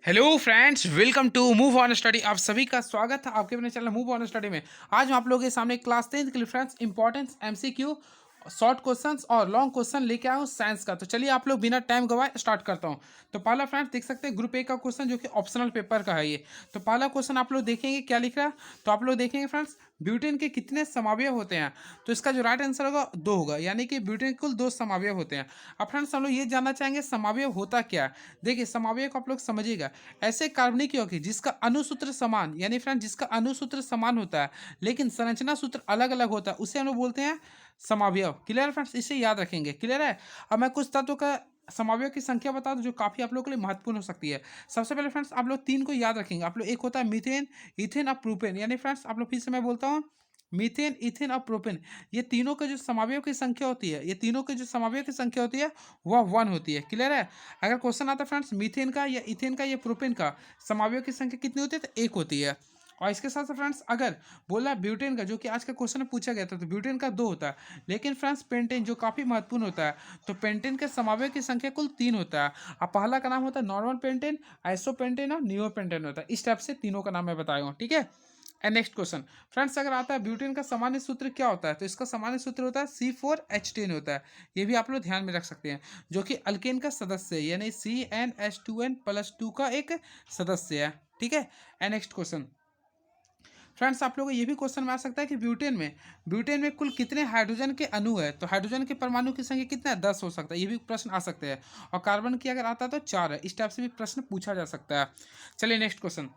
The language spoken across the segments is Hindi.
Hello friends, welcome to Move On Study. आप सभी का स्वागत है आपके अपने चैनल मूव ऑन स्टडी में। आज हम आप लोगों के सामने क्लास 10 के लिए friends importance MCQ short questions और लॉन्ग क्वेश्चन लेके आया हूँ साइंस का। तो चलिए आप लोग बिना टाइम गवाए स्टार्ट करता हूँ। तो पहला फ्रेंड्स देख सकते हैं ग्रुप ए का क्वेश्चन जो कि ऑप्शनल पेपर का है ये। तो पहला क्वेश्चन आप लोग देखेंगे क्या लिख रहा है। तो आप लोग देखेंगे फ्रेंड्स ब्यूटेन के कितने समावयव होते हैं। तो इसका जो राइट आंसर होगा 2 होगा, यानी कि ब्यूटेन के कुल 2 समावयव होते हैं। अब फ्रेंड्स हम लोग ये जानना चाहेंगे समावयव होता क्या है। देखिए समावयव को आप लोग समझिएगा, ऐसे कार्बनिक यौगिक जिसका अणुसूत्र समान, यानी फ्रेंड जिसका अणुसूत्र समान होता है लेकिन संरचना सूत्र अलग अलग होता है, उसे हम लोग बोलते हैं समावयव। क्लियर फ्रेंड्स, इसे याद रखेंगे। क्लियर है। अब मैं कुछ तत्वों का समावयव की संख्या बता दूं जो काफी आप लोगों के लिए महत्वपूर्ण हो सकती है। सबसे पहले फ्रेंड्स आप लोग 3 को याद रखेंगे। आप लोग एक होता है मीथेन, इथेन और प्रोपेन, यानी फ्रेंड्स आप लोग फिर से मैं बोलता हूँ मीथेन, इथेन और प्रोपेन। ये तीनों का जो समावयव की संख्या होती है, ये तीनों के जो समावयव की संख्या होती है वह 1 होती है। क्लियर है। अगर क्वेश्चन आता है फ्रेंड्स मीथेन का या इथेन का या प्रोपेन का समावयव की संख्या कितनी होती है, तो 1 होती है। और इसके साथ साथ फ्रेंड्स अगर बोला ब्यूटेन का, जो कि आज का क्वेश्चन में पूछा गया था, तो ब्यूटेन का 2 होता है। लेकिन फ्रेंड्स पेंटेन जो काफी महत्वपूर्ण होता है, तो पेंटेन के समावयव की संख्या कुल 3 होता है। अब पहला का नाम होता है नॉर्मल पेंटेन, आइसोपेंटेन और नियोपेंटेन होता है। इस टाइप से तीनों का नाम मैं बताया हूँ। ठीक है। एंड नेक्स्ट क्वेश्चन फ्रेंड्स अगर आता है ब्यूटेन का सामान्य सूत्र क्या होता है, तो इसका सामान्य सूत्र होता है C4H10 होता है। ये भी आप लोग ध्यान में रख सकते हैं, जो कि अल्केन का सदस्य है, यानी CnH2n+2 का एक सदस्य है। ठीक है। एंड नेक्स्ट क्वेश्चन फ्रेंड्स आप लोगों को ये भी क्वेश्चन में आ सकता है कि ब्यूटेन में कुल कितने हाइड्रोजन के अणु है। तो हाइड्रोजन के परमाणु की संख्या कितना है, 10 हो सकता है। ये भी प्रश्न आ सकते हैं। और कार्बन की अगर आता है तो 4 है। इस टाइप से भी प्रश्न पूछा जा सकता है। चलिए next question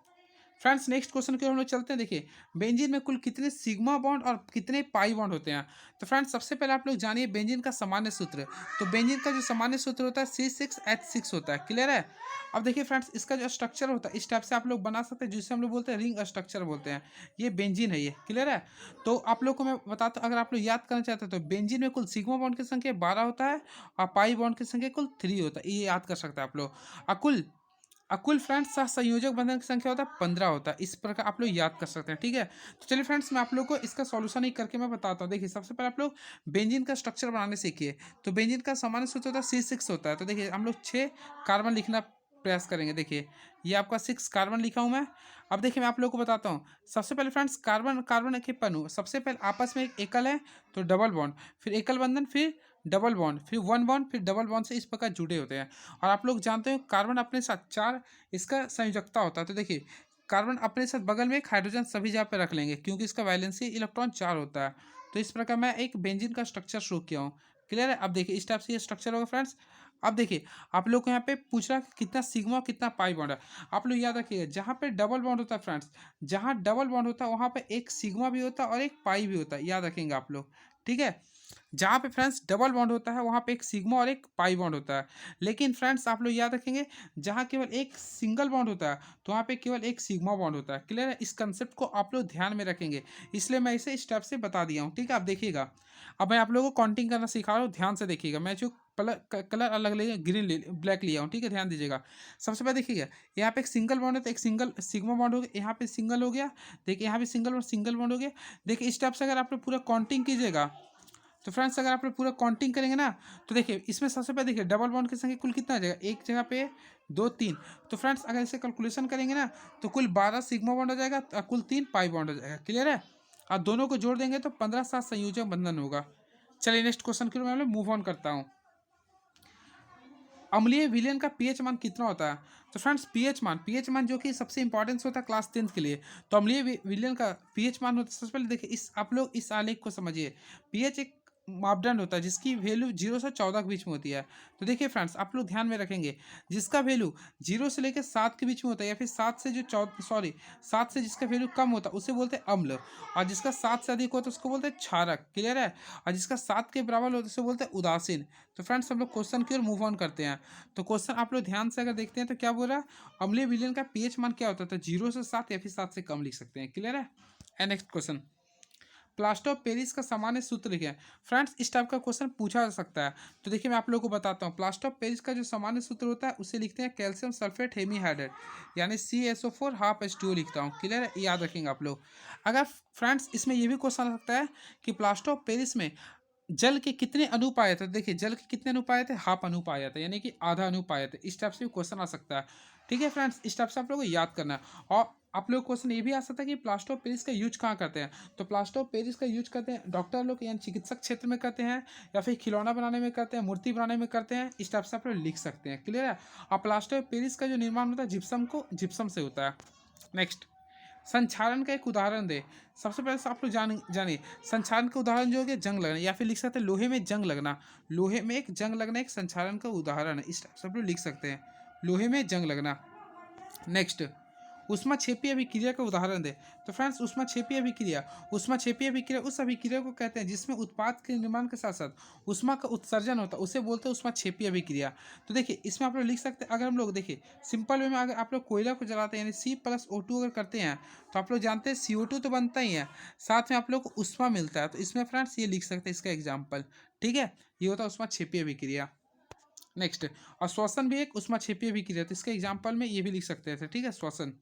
friends, next question की ओर हम लोग चलते हैं। देखिए बेंजीन में कुल कितने सिग्मा बॉन्ड और कितने पाई बॉन्ड होते हैं। तो फ्रेंड्स सबसे पहले आप लोग जानिए बेंजीन का सामान्य सूत्र। तो बेंजीन का जो सामान्य सूत्र होता है C6H6 होता है। क्लियर है। अब देखिए फ्रेंड्स इसका जो स्ट्रक्चर होता है इस टाइप से आप लोग बना सकते हैं, जिसे हम लोग बोलते हैं रिंग स्ट्रक्चर बोलते हैं। ये बेंजीन है ये। क्लियर है। तो आप लोग को मैं बताता हूँ, अगर आप लोग याद करना चाहते हैं तो बेंजीन में कुल सिग्मा बॉन्ड की संख्या 12 होता है और पाई बॉन्ड की संख्या कुल 3 होता है। ये याद कर सकते हैं आप लोग। अकुल फ्रेंड्स संयोजक बंधन की संख्या होता है 15 होता है। इस प्रकार आप लोग याद कर सकते हैं। ठीक है। तो चलिए फ्रेंड्स मैं आप लोग को इसका सॉल्यूशन ही करके मैं बताता हूँ। देखिए सबसे पहले आप लोग बेंजीन का स्ट्रक्चर बनाने सीखिए। तो बेंजीन का सामान्य सूत्र होता है C6 होता है। तो देखिए हम लोग 6 कार्बन लिखना प्रयास करेंगे। देखिए ये आपका 6 कार्बन लिखा हूँ मैं। अब देखिए मैं आप लोग को बताता हूँ। सबसे पहले फ्रेंड्स कार्बन कार्बन के परमाणु सबसे पहले आपस में एक एकल है, तो डबल बॉन्ड, फिर एकल बंधन, फिर डबल बॉन्ड, फिर वन बॉन्ड, फिर डबल बॉन्ड से इस प्रकार जुड़े होते हैं। और आप लोग जानते हो कार्बन अपने साथ 4 इसका संयोजकता होता है। तो देखिए कार्बन अपने साथ बगल में एक हाइड्रोजन सभी जगह पे रख लेंगे, क्योंकि इसका वैलेंसी इलेक्ट्रॉन 4 होता है। तो इस प्रकार मैं एक बेंजीन का स्ट्रक्चर शुरू किया हूँ। क्लियर है। अब देखिए इस टाइप से ये स्ट्रक्चर होगा फ्रेंड्स। अब देखिए आप लोग को यहाँ पे पूछ रहा है कि कितना सिग्मा और कितना पाई बॉन्ड है। आप लोग याद रखिएगा जहाँ पे डबल बॉन्ड होता है फ्रेंड्स, जहाँ डबल बॉन्ड होता है वहाँ पे एक सिग्मा भी होता है और एक पाई भी होता है। याद रखेंगे आप लोग। ठीक है। जहाँ पे फ्रेंड्स डबल बॉन्ड होता है वहाँ पे एक सिग्मा और एक पाई बॉन्ड होता है। लेकिन फ्रेंड्स आप लोग याद रखेंगे जहाँ केवल एक सिंगल बॉन्ड होता है तो वहाँ पे केवल एक सिग्मा बॉन्ड होता है। क्लियर है। इस कंसेप्ट को आप लोग ध्यान में रखेंगे, इसलिए मैं इसे स्टेप से बता दिया हूँ। ठीक है। आप देखिएगा अब मैं आप लोगों को काउंटिंग करना सिखा रहा हूँ, ध्यान से देखिएगा। मैं जो कलर अलग ले ग्रीन ले ब्लैक लिया हूँ। ठीक है। ध्यान दीजिएगा। सबसे पहले देखिएगा यहाँ पे एक सिंगल बॉन्ड है तो एक सिंगल सिग्मा बॉन्ड हो गया, यहाँ पे सिंगल हो गया। देखिए यहाँ भी सिंगल बॉन्ड हो गया। देखिए इस टाइप से अगर आप लोग पूरा काउंटिंग कीजिएगा तो फ्रेंड्स अगर आप लोग पूरा काउंटिंग करेंगे ना, तो देखिए इसमें सबसे पहले देखिए डबल बॉन्ड की संख्या कुल कितना आ जाएगा, एक जगह पे 2 3। तो फ्रेंड्स अगर इसे कैलकुलेशन करेंगे ना तो कुल 12 सिग्मा बॉन्ड हो जाएगा, कुल 3 पाई बॉन्ड हो जाएगा। क्लियर है। और दोनों को जोड़ देंगे तो 15 सात संयोजक बंधन होगा। चलिए नेक्स्ट क्वेश्चन के लिए मैं मूव ऑन करता हूँ। अम्लीय विलेन का पीएच मान कितना होता है। तो फ्रेंड्स पीएच मान जो कि सबसे इंपॉर्टेंस होता है क्लास 10th के लिए। तो अम्लीय विलेन का पीएच मान होता है, सबसे पहले देखिए इस आप लोग इस आलेख को समझिए। पीएच एक मापदंड होता है जिसकी वैल्यू 0 से 14 के बीच में होती है। तो देखिए फ्रेंड्स आप लोग ध्यान में रखेंगे, जिसका वैल्यू 0 से लेकर 7 के बीच में होता है, या फिर 7 से जो 7 से जिसका वैल्यू कम होता है उसे बोलते हैं अम्ल। और जिसका 7 से अधिक होता है उसको बोलते हैं क्षारक। क्लियर है। और जिसका 7 के बराबर होता है उसे बोलते हैं उदासीन। तो फ्रेंड्स हम लोग क्वेश्चन की ओर मूव ऑन करते हैं। तो क्वेश्चन आप लोग ध्यान से अगर देखते हैं तो क्या बोल रहा है, अम्लीय विलयन का पीएच मान क्या होता है। तो 0 से 7 या फिर 7 से कम लिख सकते हैं। क्लियर है। And next question plaster of Paris का सामान्य सूत्र लिखें। फ्रेंड्स इस टाइप का क्वेश्चन पूछा जा सकता है। तो देखिए मैं आप लोगों को बताता हूँ। प्लास्टर ऑफ पेरिस का जो सामान्य सूत्र होता है उसे लिखते हैं कैल्शियम सल्फेट हेमीहाइड्रेट, यानी CaSO4 हाफ H2O लिखता हूँ। क्लियर है। याद रखेंगे आप लोग। अगर फ्रेंड्स इसमें यह भी क्वेश्चन आ सकता है कि प्लास्टर ऑफ पेरिस में जल के कितने अणु पाए थे। देखिए जल के कितने अणु पाए थे, हाफ अणु पाया था, यानी कि आधा अणु पाए थे। इस टाइप से भी क्वेश्चन आ सकता है। ठीक है फ्रेंड्स, इस टाइप से आप लोगों को याद करना है। और आप लोग क्वेश्चन ये भी आ सकता है कि प्लास्टर ऑफ पेरिस का यूज कहाँ करते हैं। तो प्लास्टर ऑफ पेरिस का यूज करते हैं डॉक्टर लोग यानी चिकित्सक क्षेत्र में करते हैं, या फिर खिलौना बनाने में करते हैं, मूर्ति बनाने में करते हैं। इस टाइप से आप लोग लिख सकते हैं। क्लियर है। और प्लास्टर ऑफ पेरिस का जो निर्माण होता है जिप्सम से होता है। नेक्स्ट, संक्षारण का एक उदाहरण दे। सबसे पहले से आप लोग जानिए संक्षारण का उदाहरण जो है जंग लगना, या फिर लिख सकते हैं लोहे में जंग लगना। लोहे में एक जंग लगना एक संक्षारण का उदाहरण है। इस टाइप से आप लोग लिख सकते हैं, लोहे में जंग लगना। नेक्स्ट, ऊष्माक्षेपीय अभिक्रिया का उदाहरण दे। तो फ्रेंड्स, ऊष्माक्षेपीय अभिक्रिया उस अभिक्रिया को कहते हैं जिसमें उत्पाद के निर्माण के साथ साथ ऊष्मा का उत्सर्जन होता है, उसे बोलते हैं ऊष्माक्षेपीय अभिक्रिया। तो देखिए इसमें आप लोग लिख सकते हैं, अगर हम लोग देखिए सिंपल वे में, अगर आप लोग कोयला को जलाते हैं यानी C+O2 अगर करते हैं, तो आप लोग जानते हैं CO2 तो बनता ही है, साथ में आप लोग को ऊष्मा मिलता है। तो इसमें फ्रेंड्स ये लिख सकते हैं इसका एग्जाम्पल। ठीक है, ये होता है ऊष्माक्षेपीय अभिक्रिया। नेक्स्ट, और श्वसन भी एक ऊष्माक्षेपीय अभिक्रिया, तो इसके एग्जाम्पल में ये भी लिख सकते थे। ठीक है, श्वसन।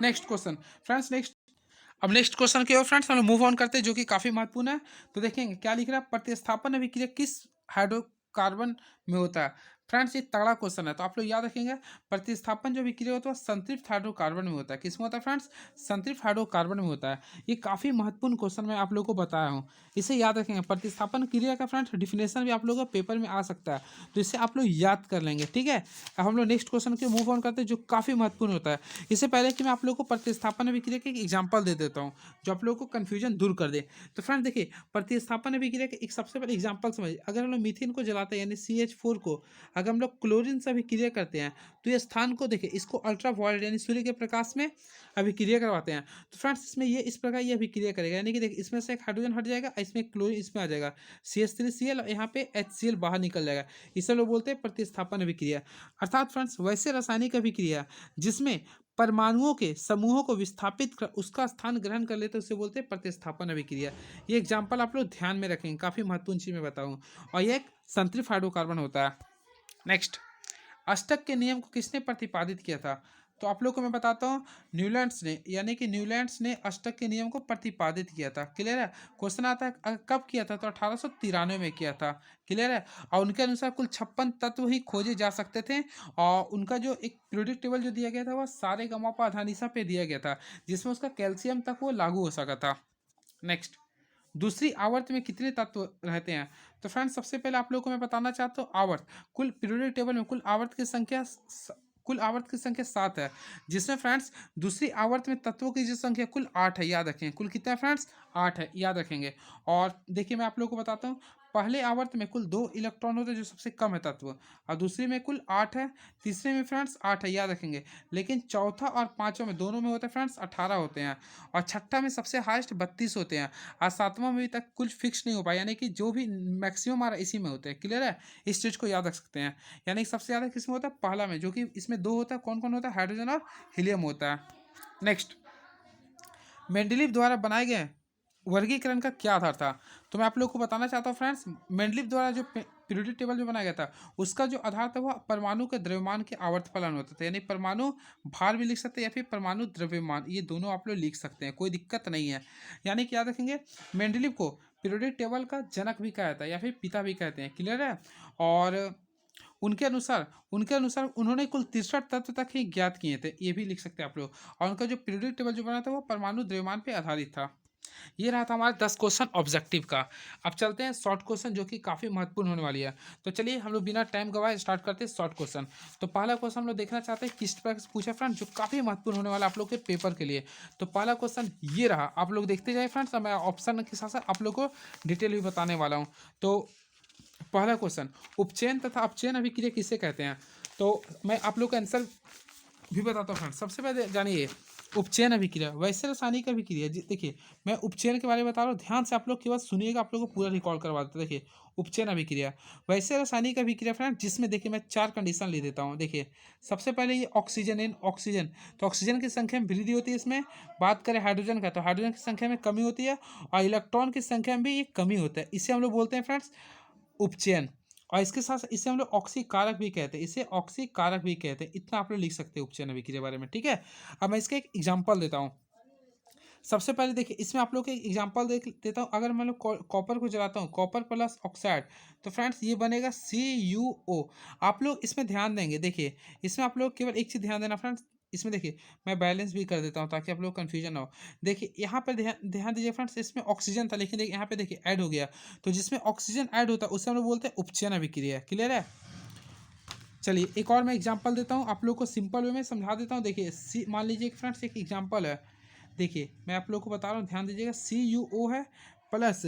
Next question friends, next question की ओर फ्रेंड्स हम लोग मूव ऑन करते हैं, जो कि काफी महत्वपूर्ण है। तो देखेंगे क्या लिख रहा है, प्रतिस्थापन अभिक्रिया किस हाइड्रोकार्बन में होता है। फ्रेंड्स ये तगड़ा क्वेश्चन है, तो आप लोग याद रखेंगे प्रतिस्थापन जो अभिक्रिया होता है संतृप्त हाइड्रोकार्बन में होता है। किसमें होता है फ्रेंड्स, संतृप्त हाइड्रोकार्बन में होता है। ये काफी महत्वपूर्ण क्वेश्चन मैं आप लोगों को बताया हूँ, इसे याद रखेंगे। प्रतिस्थापन क्रिया का फ्रेंड्स डिफिनेशन भी आप लोगों का पेपर में आ सकता है, तो इसे आप लोग याद कर लेंगे। ठीक है, अब हम लोग नेक्स्ट क्वेश्चन के मूव ऑन करते हैं, जो काफी महत्वपूर्ण होता है। इससे पहले कि मैं आप लोगों को प्रतिस्थापन अभिक्रिया के एक एग्जाम्पल दे देता हूँ, जो आप लोगों को कंफ्यूजन दूर कर दे। तो फ्रेंड्स देखिए, प्रतिस्थापन अभिक्रिया के एक सबसे पहले एग्जाम्पल समझिए। अगर हम लोग मीथेन को जलाते हैं यानी CH4 को, अगर हम लोग क्लोरीन से अभिक्रिया करते हैं, तो ये स्थान को देखिए, इसको अल्ट्रा वायलेट यानी सूर्य के प्रकाश में अभिक्रिया करवाते हैं। तो फ्रेंड्स इसमें ये इस प्रकार ये अभिक्रिया करेगा, यानी कि देखिए इसमें से एक हाइड्रोजन हट जाएगा, इसमें क्लोरीन इसमें आ जाएगा, CH3Cl, और यहाँ पे HCl बाहर निकल जाएगा। इसे लोग बोलते हैं प्रतिस्थापन अभिक्रिया। अर्थात फ्रेंड्स वैसे रासायनिक अभिक्रिया जिसमें परमाणुओं के समूहों को विस्थापित कर उसका स्थान ग्रहण कर लेते हैं, उसे बोलते हैं प्रतिस्थापन अभिक्रिया। ये एग्जाम्पल आप लोग ध्यान में रखेंगे, काफी महत्वपूर्ण चीज मैं बताऊं। और ये एक संतृप्त हाइड्रोकार्बन होता है। नेक्स्ट, अष्टक के नियम को किसने प्रतिपादित किया था। तो आप लोग को मैं बताता हूँ, न्यूलैंड्स ने, यानी कि न्यूलैंड्स ने अष्टक के नियम को प्रतिपादित किया था। क्लियर है। क्वेश्चन आता है कब किया था, तो 1893 में किया था। क्लियर है। और उनके अनुसार कुल 56 तत्व ही खोजे जा सकते थे, और उनका जो एक पीरियोडिक टेबल जो दिया गया था वह सारे गमा पा धा नि सा पे दिया गया था, जिसमें उसका कैल्शियम तक वो लागू हो सका था। नेक्स्ट, दूसरी आवर्त में कितने तत्व रहते हैं। तो फ्रेंड्स सबसे पहले आप लोगों को मैं बताना चाहता हूँ, आवर्त कुल पीरियोडिक टेबल में कुल आवर्त की संख्या 7 है, जिसमें फ्रेंड्स दूसरी आवर्त में तत्वों की जो संख्या कुल 8 है। याद रखें कुल कितना है फ्रेंड्स, 8 है, याद रखेंगे। और देखिए मैं आप लोगों को बताता हूँ, पहले आवर्त में कुल 2 इलेक्ट्रॉन होते हैं जो सबसे कम है तत्व, और दूसरे में कुल 8 है, तीसरे में फ्रेंड्स 8 है, याद रखेंगे। लेकिन चौथा और पांचवा में दोनों में होते हैं फ्रेंड्स 18 होते हैं, और छठा में सबसे हाईएस्ट 32 होते हैं, और सातवां में अभी तक कुछ फिक्स नहीं हो पाया, यानी कि जो भी मैक्सिमम आ रहा है इसी में होते हैं। क्लियर है, इस चीज को याद रख सकते हैं। यानी कि सबसे ज़्यादा किसमें होता है, पहला में, जो कि इसमें 2 होता है। कौन कौन होता है, हाइड्रोजन और हीलियम होता है। नेक्स्ट, मेंडलीव द्वारा बनाए गए वर्गीकरण का क्या आधार था। तो मैं आप लोग को बताना चाहता हूँ फ्रेंड्स, मेंडलीव द्वारा जो पीरियोडिक टेबल जो बनाया गया था, उसका जो आधार था वह परमाणु के द्रव्यमान के आवर्त फलन होता था। यानी परमाणु भार भी लिख सकते हैं, या फिर परमाणु द्रव्यमान, ये दोनों आप लोग लिख सकते हैं, कोई दिक्कत नहीं है। यानी कि याद रखेंगे, मेंडलीव को पीरियोडिक टेबल का जनक भी कहा जाता है, या फिर पिता भी कहते हैं। क्लियर है। और उनके अनुसार उन्होंने कुल 63 तत्व तक ही ज्ञात किए थे, ये भी लिख सकते हैं आप लोग। और उनका जो पीरियोडिक टेबल जो बना था वो परमाणु द्रव्यमान पे आधारित था। ये रहा था हमारा 10 क्वेश्चन ऑब्जेक्टिव का। अब चलते हैं शॉर्ट क्वेश्चन, जो कि काफ़ी महत्वपूर्ण होने वाली है। तो चलिए हम लोग बिना टाइम गवाए स्टार्ट करते हैं शॉर्ट क्वेश्चन। तो पहला क्वेश्चन हम लोग देखना चाहते हैं किस पर पूछा फ्रेंड, जो काफ़ी महत्वपूर्ण होने वाला है आप लोग के पेपर के लिए। तो पहला क्वेश्चन ये रहा, आप लोग देखते जाए फ्रेंड्स, मैं ऑप्शन के साथ साथ आप लोग को डिटेल भी बताने वाला हूँ। तो पहला क्वेश्चन, उपचयन तथा अपचयन अभिक्रिया किसे कहते हैं। तो मैं आप लोग का आंसर भी बताता हूँ फ्रेंड्स। सबसे पहले जानिए, उपचयन अभिक्रिया वैसे रासायनिक अभिक्रिया। देखिए मैं उपचयन के बारे में बता रहा हूँ, ध्यान से आप लोग केवल सुनिएगा, आप लोग को पूरा रिकॉल करवा देते हैं। देखिए उपचयन अभिक्रिया वैसे रासायनिक अभिक्रिया फ्रेंड, जिसमें देखिए मैं 4 कंडीशन ले देता हूँ। देखिए सबसे पहले ये ऑक्सीजन इन ऑक्सीजन, तो ऑक्सीजन की संख्या में वृद्धि होती है इसमें। बात करें हाइड्रोजन का, तो हाइड्रोजन की संख्या में कमी होती है, और इलेक्ट्रॉन की संख्या में भी ये कमी होता है। इसे हम लोग बोलते हैं फ्रेंड्स उपचयन। और इसके साथ इसे हम लोग ऑक्सीकारक भी कहते हैं, इसे ऑक्सीकारक भी कहते हैं। इतना आप लोग लिख सकते हैं उपचयन अभिक्रिया के बारे में। ठीक है, अब मैं इसका एक एग्जांपल देता हूँ। सबसे पहले देखिए इसमें आप लोग को एक एग्जांपल देख देता हूँ। अगर मैं लोग कॉपर को जलाता हूँ, कॉपर प्लस ऑक्साइड, तो फ्रेंड्स ये बनेगा CuO। आप लोग इसमें ध्यान देंगे, देखिए इसमें आप लोग केवल एक चीज़ ध्यान देना फ्रेंड्स। इसमें देखिए मैं बैलेंस भी कर देता हूँ ताकि आप लोग कन्फ्यूजन ना हो। देखिए यहाँ पर ध्यान ध्यान दीजिए फ्रेंड्स, इसमें ऑक्सीजन था लेकिन देखिए यहाँ पे देखिए ऐड हो गया। तो जिसमें ऑक्सीजन ऐड होता है उसे हम लोग बोलते हैं उपचयन अभिक्रिया। क्लियर है? चलिए एक और मैं एग्जांपल देता हूँ, आप लोग को सिंपल वे में समझा देता हूँ। देखिए सी मान लीजिए फ्रेंड्स एक एग्जांपल है। देखिए मैं आप लोग को बता रहा हूँ, ध्यान दीजिएगा। CuO है प्लस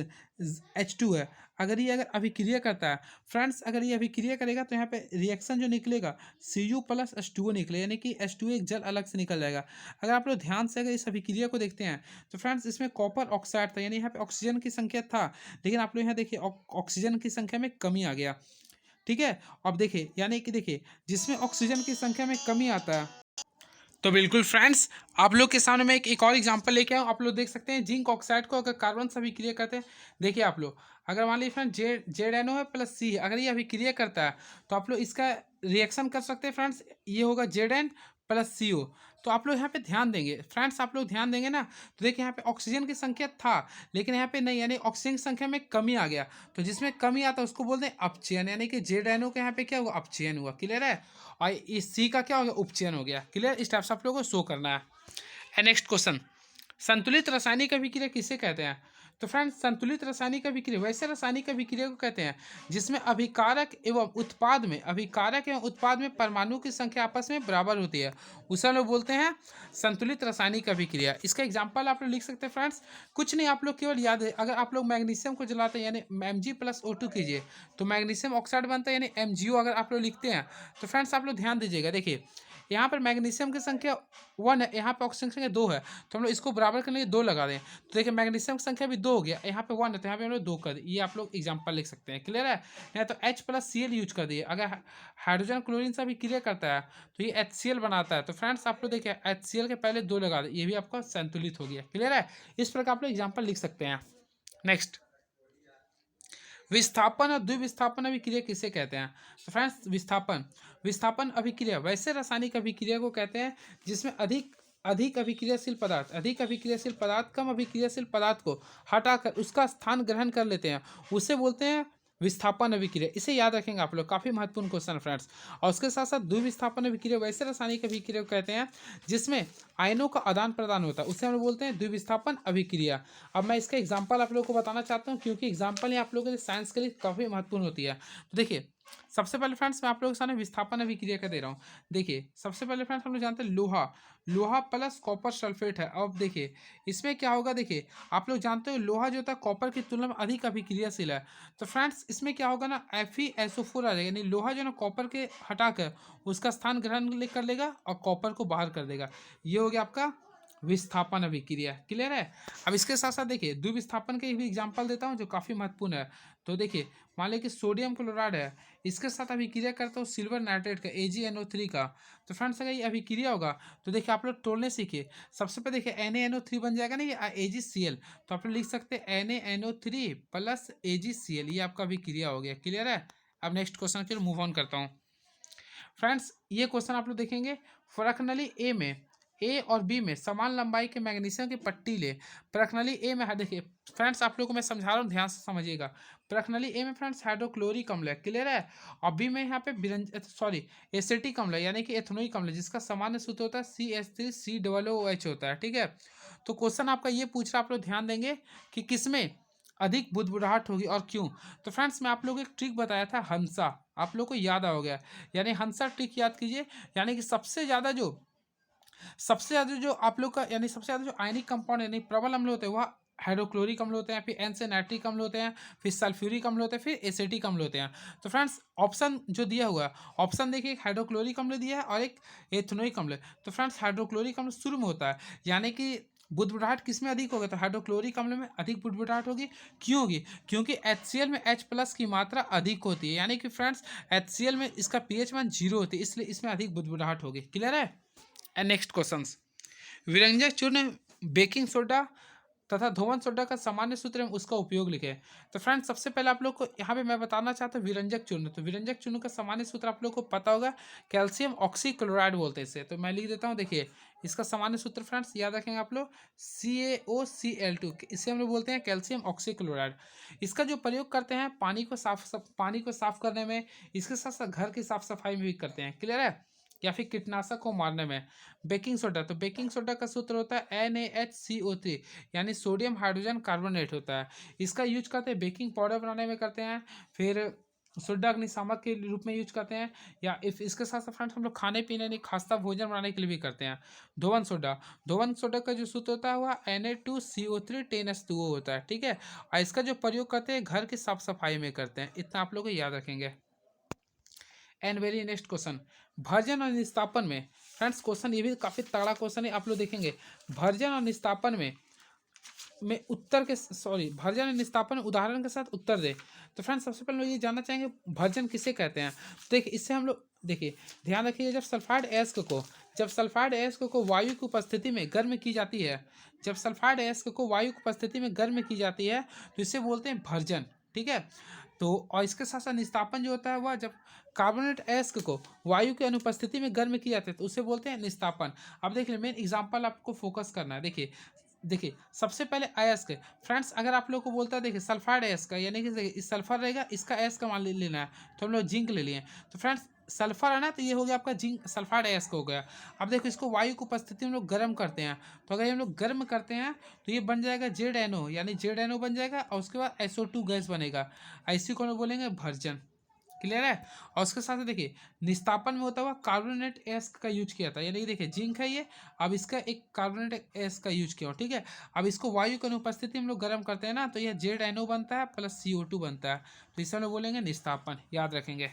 H2 है। अगर अभिक्रिया करता है फ्रेंड्स, अगर ये अभिक्रिया करेगा तो यहाँ पे रिएक्शन जो निकलेगा Cu प्लस H2O निकले, यानी कि H2O एक जल अलग से निकल जाएगा। अगर आप लोग ध्यान से अगर इस अभिक्रिया को देखते हैं तो फ्रेंड्स इसमें कॉपर ऑक्साइड था, यानी यहाँ पे ऑक्सीजन की संख्या था, लेकिन आप लोग यहाँ देखिए ऑक्सीजन की संख्या में कमी आ गया। ठीक है? अब देखिए यानी कि देखिए जिसमें ऑक्सीजन की संख्या में कमी आता है, तो बिल्कुल फ्रेंड्स आप लोग के सामने मैं एक और एग्जांपल लेके आऊँ। आप लोग देख सकते हैं जिंक ऑक्साइड को अगर कार्बन से अभिक्रिया करते हैं, देखिए आप लोग अगर मान लीजिए फ्रेंड्स जेड है प्लस सी है, अगर ये अभिक्रिया करता है तो आप लोग इसका रिएक्शन कर सकते हैं फ्रेंड्स, ये होगा Zn प्लस CO। तो आप लोग यहाँ पे ध्यान देंगे फ्रेंड्स, आप लोग ध्यान देंगे ना, तो देखिए यहाँ पे ऑक्सीजन की संख्या था लेकिन यहाँ पे नहीं, यानी ऑक्सीजन की संख्या में कमी आ गया। तो जिसमें कमी आता है उसको बोलते हैं अपचयन, यानी कि जेड के यहाँ पे क्या हुआ, अपचयन हुआ। क्लियर है? और इस सी का क्या हो गया, उपचयन हो गया। क्लियर? इस टाइप से आप लोगों को शो करना है। नेक्स्ट क्वेश्चन, संतुलित रासायनिक अभिक्रिया किसे कहते हैं? तो फ्रेंड्स संतुलित रासायनिक अभिक्रिया वैसे रासायनिक अभिक्रिया को कहते हैं जिसमें अभिकारक एवं उत्पाद में परमाणु की संख्या आपस में बराबर होती है, उसे हम लोग बोलते हैं संतुलित रासायनिक अभिक्रिया। इसका एग्जांपल आप लोग लिख सकते हैं फ्रेंड्स, कुछ नहीं आप लोग केवल याद है, अगर आप लोग मैग्नीशियम को जलाते हैं यानी Mg+O2 कीजिए तो मैग्नीशियम ऑक्साइड बनता है, यानी MgO अगर आप लोग लिखते हैं तो फ्रेंड्स आप लोग ध्यान दीजिएगा। देखिए यहाँ पर मैग्नीशियम की संख्या 1 है, यहाँ पर ऑक्सीजन की संख्या 2 है, तो हम लोग इसको बराबर करने के लिए 2 लगा दें। तो देखिए मैग्नीशियम की संख्या भी 2 हो गया, यहाँ पे 1 है तो यहाँ पे हम लोग 2 कर दें। ये आप लोग एग्जांपल लिख सकते हैं। क्लियर है? या तो H+Cl यूज कर दिए। अगर हाइड्रोजन क्लोरीन से भी क्रिया करता है तो ये HCl बनाता है, तो फ्रेंड्स आप लोग देखिए HCl के पहले 2 लगा दें, ये भी आपका संतुलित हो गया। क्लियर है? इस प्रकार आप लोग एग्जाम्पल लिख सकते हैं। नेक्स्ट, विस्थापन और द्विविस्थापन अभिक्रिया किसे कहते हैं? तो फ्रेंड्स विस्थापन अभिक्रिया वैसे रासायनिक अभिक्रिया को कहते हैं जिसमें अधिक अभिक्रियाशील पदार्थ कम अभिक्रियाशील पदार्थ को हटाकर उसका स्थान ग्रहण कर लेते हैं, उसे बोलते हैं विस्थापन अभिक्रिया। इसे याद रखेंगे आप लोग, काफी महत्वपूर्ण क्वेश्चन फ्रेंड्स। और उसके साथ साथ द्विविस्थापन अभिक्रिया वैसे रासायनिक अभिक्रिया को कहते हैं जिसमें आयनों का आदान प्रदान होता है, उसे हम लोग बोलते हैं द्विविस्थापन अभिक्रिया। अब मैं इसका एग्जांपल आप लोगों को बताना चाहता हूँ क्योंकि एग्जांपल ही आप लोगों के साइंस के लिए काफ़ी महत्वपूर्ण होती है। तो देखिए सबसे पहले फ्रेंड्स मैं आप लोगों के सामने विस्थापन अभिक्रिया का दे रहा हूँ। देखिए सबसे पहले फ्रेंड्स हम लोग जानते हैं लोहा प्लस कॉपर सल्फेट है। अब देखिए इसमें क्या होगा, देखिए आप लोग जानते हो लोहा जो होता है कॉपर की तुलना में अधिक अभिक्रियाशील है, तो फ्रेंड्स इसमें क्या होगा ना FeSO4 आ जाएगा, यानी लोहा जो है ना कॉपर के हटाकर उसका स्थान ग्रहण कर लेगा और कॉपर को बाहर कर देगा। ये हो गया आपका विस्थापन अभिक्रिया। क्लियर है? अब इसके साथ साथ देखिए द्विविस्थापन के भी एग्जांपल देता हूँ जो काफ़ी महत्वपूर्ण है। तो देखिए मान लीजिए कि सोडियम क्लोराइड है, इसके साथ अभिक्रिया करता हूँ सिल्वर नाइट्रेट का AgNO3 का, तो फ्रेंड्स अगर ये अभिक्रिया होगा तो देखिए आप लोग तोड़ने सीखिए। सबसे पहले देखिए NaNO3 बन जाएगा ना, ये AgCl, तो आप लोग लिख सकते हैं NaNO3 प्लस AgCl, ये आपका अभिक्रिया हो गया। क्लियर है? अब नेक्स्ट क्वेश्चन के लिए मूव ऑन करता हूँ फ्रेंड्स। ये क्वेश्चन आप लोग देखेंगे, प्रश्नली ए में ए और बी में समान लंबाई के मैग्नीशियम की पट्टी ले। प्रश्नली ए में देखिए फ्रेंड्स आप लोगों को मैं समझा रहा हूँ, ध्यान से समझिएगा। प्रश्नली ए में फ्रेंड्स हाइड्रोक्लोरिक अम्ल है। क्लियर है? और बी में यहाँ पे एसिटिक अम्ल है, यानी कि एथनोइक अम्ल है, जिसका सामान्य सूत्र होता है CH3COOH होता है। ठीक है? तो क्वेश्चन आपका ये पूछ रहा है, आप लोग ध्यान देंगे कि किसमें अधिक बुदबुदाहट होगी और क्यों। तो फ्रेंड्स मैं आप लोगों को एक ट्रिक बताया था हंसा, आप लोग को याद आ गया, यानी हंसा ट्रिक याद कीजिए। यानी कि सबसे ज़्यादा जो आप लोग का यानी सबसे ज़्यादा जो आयनिक कंपाउंड यानी प्रबल अम्ल होते हैं वह हाइड्रोक्लोरिक अम्ल होते हैं, फिर N से नाइट्रिक अम्ल होते हैं, फिर सल्फ्यूरिक अम्ल होते हैं, फिर एसिटिक अम्ल होते हैं। तो फ्रेंड्स ऑप्शन जो दिया हुआ है, ऑप्शन देखिए एक हाइड्रोक्लोरिक अम्ल दिया है और एक एथनोइक अम्ल। तो फ्रेंड्स हाइड्रोक्लोरिक अम्ल शुरू में होता है, यानी कि बुदबुदाहट किस में अधिक होगा, तो हाइड्रोक्लोरिक अम्ल में अधिक बुदबुदाहट होगी। क्यों होगी? क्योंकि HCl में H+ की मात्रा अधिक होती है, यानी कि फ्रेंड्स HCl में इसका pH मान 0 होती है, इसलिए इसमें अधिक बुदबुदाहट होगी। क्लियर है? एंड नेक्स्ट क्वेश्चन, विरंजक चूर्ण बेकिंग सोडा तथा धोवन सोडा का सामान्य सूत्र एवं उसका उपयोग लिखें। तो फ्रेंड्स सबसे पहले आप लोग को यहाँ पे मैं बताना चाहता हूँ विरंजक चूर्ण। तो विरंजक चूर्ण का सामान्य सूत्र आप लोग को पता होगा, कैल्शियम ऑक्सीक्लोराइड बोलते हैं इसे। तो मैं लिख देता हूँ, देखिए इसका सामान्य सूत्र फ्रेंड्स याद रखेंगे आप लोग, CaOCl2, इसे हम लोग बोलते हैं कैल्शियम ऑक्सीक्लोराइड। इसका जो प्रयोग करते हैं पानी को साफ करने में, इसके साथ साथ घर की साफ सफाई में भी करते हैं, क्लियर है, या फिर कीटनाशक को मारने में। बेकिंग सोडा, तो बेकिंग सोडा का सूत्र होता है NaHCO3, यानी सोडियम हाइड्रोजन कार्बोनेट होता है। इसका यूज करते हैं बेकिंग पाउडर बनाने में करते हैं, फिर सोडा अग्निशामक के रूप में यूज करते हैं, या इफ इसके साथ साथ फ्रेंड्स हम लोग खाने पीने नहीं खास्ता भोजन बनाने के लिए भी करते हैं। धोवन सोडा, धोवन सोडा का जो सूत्र होता है वह Na2CO3 10H2O होता है, ठीक है। और इसका जो प्रयोग करते हैं घर की साफ सफाई में करते हैं, इतना आप लोग को याद रखेंगे। And very next question, version और निस्तापन में फ्रेंड्स क्वेश्चन ये भी काफ़ी तगड़ा क्वेश्चन है, आप लोग देखेंगे भर्जन और निस्तापन में उत्तर के सॉरी भर्जन और निस्तापन उदाहरण के साथ उत्तर दे। तो फ्रेंड्स सबसे पहले लोग ये जानना चाहेंगे भर्जन किसे कहते हैं। तो देखिए इससे हम लोग देखिए ध्यान रखिए, जब सल्फाइड अयस्क को वायु की उपस्थिति में गर्म की जाती है, जब सल्फाइड अयस्क को वायु की उपस्थिति में गर्म की जाती है तो इसे बोलते हैं भर्जन, ठीक है। तो और इसके साथ साथ निस्तापन जो होता है वह जब कार्बोनेट अयस्क को वायु की अनुपस्थिति में गर्म किया जाता है तो उसे बोलते हैं निस्तापन। अब देखिए मेन एग्जांपल आपको फोकस करना है, देखिए देखिए सबसे पहले अयस्क फ्रेंड्स, अगर आप लोग को बोलता है देखिए सल्फाइड अयस्क, यानी कि इस सल्फर रहेगा, इसका अयस्क मान लेना है, तो हम लोग जिंक ले लिए। तो फ्रेंड्स सल्फर है ना, तो ये हो गया आपका जिंक सल्फाइड अयस्क हो गया। अब देखो इसको वायु की उपस्थिति में लोग गर्म करते हैं, तो अगर हम लोग गर्म करते हैं तो ये बन जाएगा ZNO, यानी ZNO बन जाएगा, और उसके बाद SO2 गैस बनेगा, ऐसी को हम लोग बोलेंगे भर्जन, क्लियर है। और उसके साथ देखिए निस्तापन में होता हुआ कार्बोनेट अयस्क का यूज किया था, यानी देखिए जिंक है ये, अब इसका एक कार्बोनेट अयस्क का यूज किया हो, ठीक है। अब इसको वायु की अनुपस्थिति हम लोग गर्म करते हैं ना, तो यह ZNO बनता है प्लस CO2 बनता है, तो इसे हम लोग बोलेंगे निस्तापन, याद रखेंगे।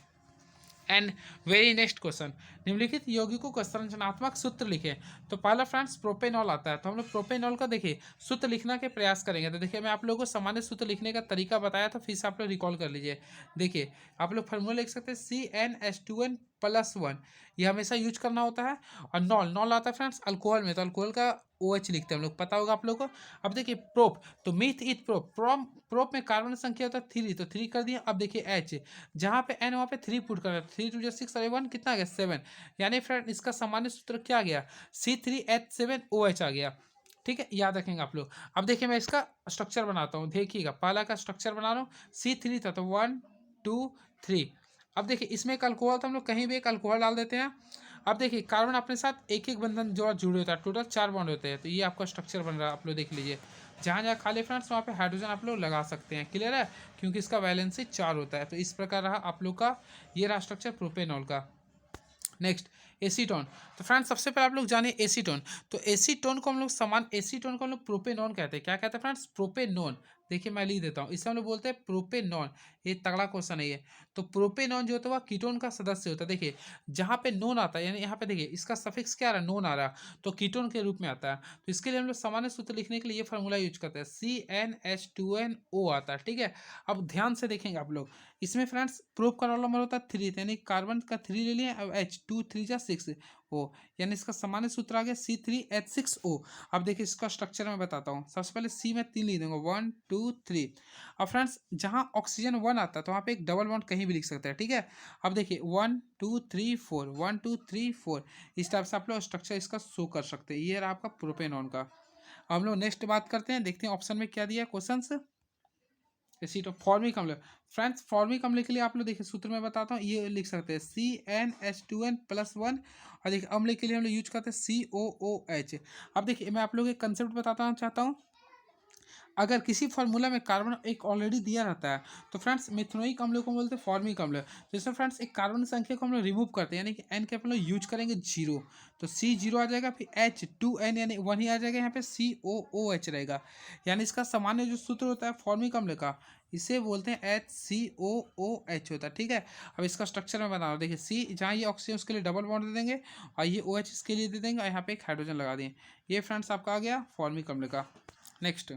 एंड वेरी नेक्स्ट क्वेश्चन, निम्नलिखित यौगिकों का संरचनात्मक सूत्र लिखें। तो पहला फ्रेंड्स प्रोपेनॉल आता है, तो हम लोग प्रोपेनॉल का देखिए सूत्र लिखने के प्रयास करेंगे। तो देखिए मैं आप लोगों को सामान्य सूत्र लिखने का तरीका बताया था, फिर से आप लोग रिकॉल कर लीजिए। देखिए आप लोग फार्मूला लिख सकते हैं CnH2n+1, ये हमेशा यूज करना होता है। और नॉल आता है फ्रेंड्स अल्कोहल में, तो अल्कोहल का OH लिखते हैं हम लोग, पता होगा आप लोग को। अब देखिए प्रोप, तो मीथ ईथ प्रोप में कार्बन संख्या होता है 3, तो 3 कर दिया। अब देखिए H, जहाँ पे N वहाँ पे 3 पुट कर, 3 2 6 और 1 कितना आ गया 7, यानी फ्रेंड इसका सामान्य सूत्र क्या आ गया C3H7OH आ गया, ठीक है, याद रखेंगे आप लोग। अब देखिए मैं इसका स्ट्रक्चर बनाता हूँ, देखिएगा पहला का स्ट्रक्चर बना रहा हूँ, C3 था तो 1 2 3। अब देखिए इसमें एक अल्कोहल था, हम लोग कहीं भी एक अल्कोहल डाल देते हैं। अब देखिए कार्बन अपने साथ एक एक बंधन जो जुड़े होता है, टोटल 4 बॉन्ड होते हैं, तो ये आपका स्ट्रक्चर बन रहा है, आप लोग देख लीजिए। जहाँ जहाँ खाली फ्रेंड्स वहाँ पे हाइड्रोजन आप लोग लगा सकते हैं, क्लियर है, क्योंकि इसका वैलेंसी 4 होता है। तो इस प्रकार रहा आप लोग का ये रहा स्ट्रक्चर प्रोपेनॉल का। नेक्स्ट एसीटोन, तो फ्रेंड्स सबसे पहले आप लोग जाने एसीटोन। तो एसीटोन को हम लोग एसीटोन को हम लोग प्रोपेनॉन कहते हैं, क्या कहते हैं फ्रेंड्स, प्रोपेनॉन। देखिए मैं लिख देता हूँ, इसे हम लोग बोलते हैं प्रोपेनॉन, ये तगड़ा क्वेश्चन है ये। तो प्रोपेनॉन जो होता है वह कीटोन का सदस्य होता है। देखिए जहाँ पे नोन आता है, यानी यहाँ पे देखिए इसका सफिक्स क्या आ रहा है, नोन आ रहा है, तो कीटोन के रूप में आता है। तो इसके लिए हम लोग सामान्य सूत्र लिखने के लिए ये फार्मूला यूज करते हैं, CnH2nO आता है, ठीक है। अब ध्यान से देखेंगे आप लोग, इसमें फ्रेंड्स प्रोप का रोल नंबर होता है 3, यानी कार्बन का 3 ले लिए, अब H 2 3 जा 6 O, यानी इसका सामान्य सूत्र आ गया C3H6O। अब देखिए इसका स्ट्रक्चर मैं बताता हूँ, सबसे पहले C में 3 लिख दूंगा 1 2 3। अब फ्रेंड्स जहाँ ऑक्सीजन 1 आता है तो वहाँ पे एक डबल बॉन्ड कहीं भी लिख सकते हैं, ठीक है। अब देखिए 1 2 3 4 1 2 3 4, इस टाइप से आप लोग स्ट्रक्चर इसका शो कर सकते हैं। ये रहा आपका प्रोपेनॉन का। अब हम लोग नेक्स्ट बात करते हैं, देखते हैं ऑप्शन में क्या दिया क्वेश्चन। एसीटो फॉर्मिक अम्ल, फ्रेंड्स फॉर्मिक अम्ल के लिए आप लोग देखिए सूत्र में बताता हूँ, ये लिख सकते हैं CnH2n+1, और देखिए अम्ल के लिए हम लोग यूज करते हैं COOH। अब देखिए मैं आप लोग एक कंसेप्ट बताना चाहता हूँ, अगर किसी फार्मूला में कार्बन एक ऑलरेडी दिया रहता है तो फ्रेंड्स मिथनोइक अम्ल को बोलते हैं फॉर्मिक अम्ल। जैसे फ्रेंड्स एक कार्बन संख्या को हम लोग रिमूव करते हैं, यानी कि N के हम लोग यूज करेंगे 0, तो C 0 आ जाएगा, फिर H2N यानी 1 ही आ जाएगा, यहाँ पे COOH रहेगा, यानी इसका सामान्य जो सूत्र होता है फॉर्मिक अम्ल का, इसे बोलते हैं HCOOH होता है, ठीक है। अब इसका स्ट्रक्चर में बना रहा हूँ, देखिए C जहाँ ये ऑक्सीजन उसके लिए डबल बॉन्ड दे देंगे, और ये OH इसके लिए दे देंगे, और यहाँ पे एक हाइड्रोजन लगा दें, ये फ्रेंड्स आपका आ गया फॉर्मिक अम्ल का। नेक्स्ट,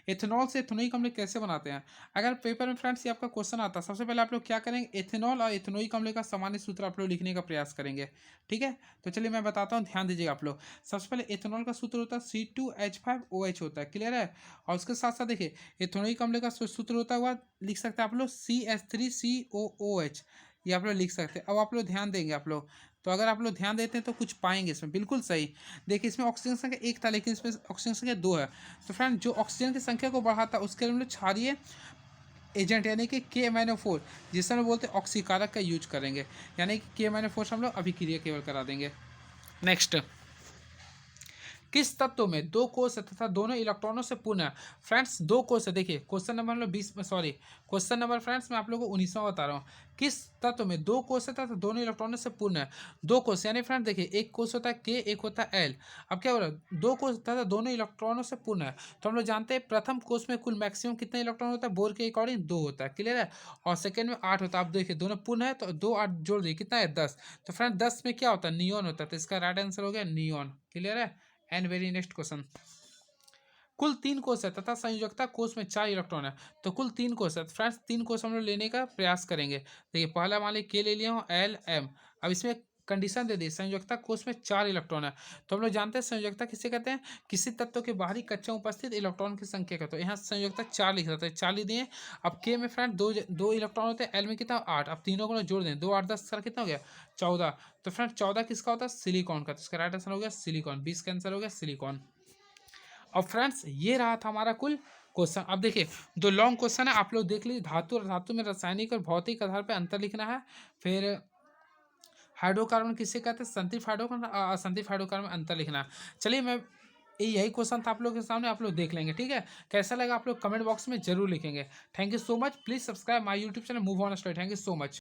एथेनॉल से एथेनोइक अम्ल कैसे बनाते हैं? अगर पेपर में फ्रेंड्स ये आपका क्वेश्चन आता है, सबसे पहले आप लोग क्या करेंगे, एथेनॉल और एथेनोइक अम्ल का सामान्य सूत्र आप लोग लिखने का प्रयास करेंगे। ठीक है, तो चलिए मैं बताता हूँ, ध्यान दीजिएगा आप लोग। सबसे पहले एथेनॉल का सूत्र होता है C2H5OH होता है, क्लियर है। और उसके साथ साथ देखिए एथेनोइक अम्ल का सूत्र होता है, वह लिख सकते हैं आप लोग CH3COOH, ये आप लोग लिख सकते हैं। अब आप लोग ध्यान देंगे आप लोग, तो अगर आप लोग ध्यान देते हैं तो कुछ पाएंगे इसमें, बिल्कुल सही। देखिए इसमें ऑक्सीजन संख्या 1 था, लेकिन इसमें ऑक्सीजन संख्या 2 है। तो फ्रेंड जो ऑक्सीजन की संख्या को बढ़ाता है उसके लिए हम लोग क्षारीय एजेंट यानी कि K-4, जिसे हम बोलते हैं ऑक्सीकारक का यूज करेंगे, यानी कि K-4 से हम लोग अभिक्रिया केवल करा देंगे। नेक्स्ट, किस तत्व में दो कोष तथा दोनों इलेक्ट्रॉनों से पूर्ण है? फ्रेंड्स दो कोष है, देखिए क्वेश्चन नंबर हम लोग 20 में, सॉरी क्वेश्चन नंबर फ्रेंड्स मैं आप लोगों को 19वां बता रहा हूँ। किस तत्व में दो कोष है तथा दोनों इलेक्ट्रॉनों से पूर्ण है? दो कोष यानी फ्रेंड देखिए एक कोष होता है K, एक होता है L। अब क्या हो रहा है, दो कोष तथा दोनों इलेक्ट्रॉनों से पूर्ण है, तो हम लोग जानते हैं प्रथम कोष में कुल मैक्सिमम कितना इलेक्ट्रॉन होता है, बोर के अकॉर्डिंग 2 होता है, क्लियर है। और सेकेंड में 8 होता है। आप देखिए दोनों पूर्ण है तो 2 8 जोड़ दिए, कितना है 10। तो फ्रेंड 10 में क्या होता है, नियॉन होता है, तो इसका राइट आंसर हो गया नियॉन, क्लियर है। एंड वेरी नेक्स्ट क्वेश्चन, कुल 3 कोष है तथा संयोजकता कोष में 4 इलेक्ट्रॉन है, तो कुल 3 कोष है। फ्रेंड्स 3 कोष हम लोग लेने का प्रयास करेंगे। देखिए पहला मान ली K ले लिया हूँ, L M। अब इसमें कंडीशन दे दी, संयोजकता कोष में 4 इलेक्ट्रॉन है, तो हम लोग जानते हैं संयोजकता किसे कहते हैं, किसी तत्व के बाहरी कक्षा में उपस्थित इलेक्ट्रॉन की संख्या का। तो यहाँ संयोजकता 4 लिख रहा था, 4 लिख दिए। अब K में फ्रेंड दो इलेक्ट्रॉन होते हैं, L में कितना 8। अब तीनों को जोड़ दें, 2 8 10 सर कितना हो गया 14। तो फ्रेंड 14 किसका होता है, सिलिकॉन का, तो इसका राइट आंसर हो गया सिलिकॉन, 20 का आंसर हो गया सिलिकॉन। और फ्रेंड्स ये रहा था हमारा कुल क्वेश्चन। अब देखिए दो लॉन्ग क्वेश्चन है, आप लोग देख लीजिए। धातु और धातु में रासायनिक और भौतिक आधार पर अंतर लिखना है। फिर हाइड्रोकार्बन किसे कहते हैं, संतृप्त हाइड्रोकार्बन, असंतृप्त हाइड्रोकार्बन में अंतर लिखना है। चलिए मैं यही क्वेश्चन था आप लोग के सामने, आप लोग देख लेंगे, ठीक है। कैसा लगा आप लोग कमेंट बॉक्स में जरूर लिखेंगे। Thank you so much, please subscribe my YouTube channel move On study. Thank you so much.